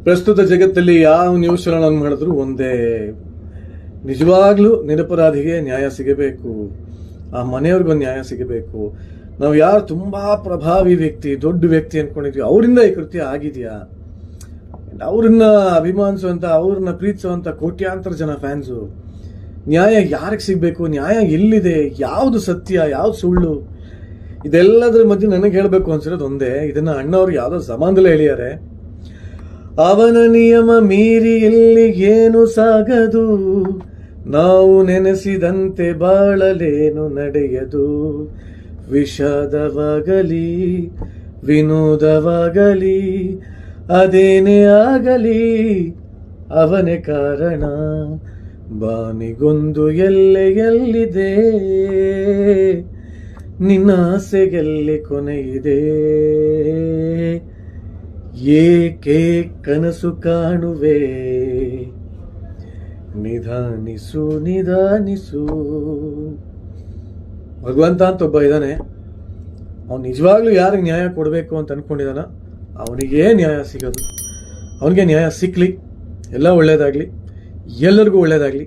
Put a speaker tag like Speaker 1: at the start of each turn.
Speaker 1: ಪ್ರಸ್ತುತ ಜಗತ್ತಲ್ಲಿ ಯಾವ ನ್ಯೂಸ್ ಚಾನಲ್ ಮಾಡಿದ್ರು ಒಂದೇ, ನಿಜವಾಗ್ಲೂ ನಿರಪರಾಧಿಗೆ ನ್ಯಾಯ ಸಿಗಬೇಕು, ಆ ಮನೆಯವ್ರಿಗೊಂದು ನ್ಯಾಯ ಸಿಗಬೇಕು. ನಾವು ಯಾರು ತುಂಬಾ ಪ್ರಭಾವಿ ವ್ಯಕ್ತಿ, ದೊಡ್ಡ ವ್ಯಕ್ತಿ ಅನ್ಕೊಂಡಿದ್ವಿ, ಅವರಿಂದ ಈ ಕೃತ್ಯ ಆಗಿದೆಯಾ? ಅವ್ರನ್ನ ಅಭಿಮಾನಿಸುವಂತ, ಅವ್ರನ್ನ ಪ್ರೀತಿಸುವಂತ ಕೋಟ್ಯಾಂತರ ಜನ ಫ್ಯಾನ್ಸು. ನ್ಯಾಯ ಯಾರಿಗೆ ಸಿಗ್ಬೇಕು? ನ್ಯಾಯ ಎಲ್ಲಿದೆ? ಯಾವುದು ಸತ್ಯ, ಯಾವ್ದು ಸುಳ್ಳು? ಇದೆಲ್ಲದರ ಮಧ್ಯೆ ನನಗೆ ಹೇಳಬೇಕು ಅನ್ಸಿರೋದು ಒಂದೇ. ಇದನ್ನ ಅಣ್ಣವ್ರು ಯಾವ್ದೋ ಜಮಾನದಲ್ಲೇ ಹೇಳಿದ್ದಾರೆ. ಅವನ ನಿಯಮ ಮೀರಿ ಎಲ್ಲಿ ಏನು ಸಾಗದು, ನಾವು ನೆನೆಸಿದಂತೆ ಬಾಳಲೇನು ನಡೆಯದು. ವಿಷಾದವಾಗಲಿ ವಿನೋದವಾಗಲಿ ಅದೇನೇ ಆಗಲಿ ಅವನೇ ಕಾರಣ. ಬಾನಿಗೊಂದು ಎಲ್ಲೆ ಎಲ್ಲಿದೆ, ನಿನ್ನ ಆಸೆಗೆಲ್ಲಿ ಕೊನೆಯಿದೆ. ಏಕೆ ಕನಸು ಕಾಣುವೆ, ನಿಧಾನಿಸು ನಿಧಾನಿಸು. ಭಗವಂತ ಅಂತ ಒಬ್ಬ ಇದ್ದಾನೆ, ಅವನು ನಿಜವಾಗ್ಲೂ ಯಾರಿಗೆ ನ್ಯಾಯ ಕೊಡಬೇಕು ಅಂತ ಅನ್ಕೊಂಡಿದಾನ ಅವನಿಗೇ ನ್ಯಾಯ ಸಿಗೋದು. ಅವನಿಗೆ ನ್ಯಾಯ ಸಿಕ್ಲಿ, ಎಲ್ಲ ಒಳ್ಳೇದಾಗ್ಲಿ, ಎಲ್ಲರಿಗೂ ಒಳ್ಳೇದಾಗ್ಲಿ.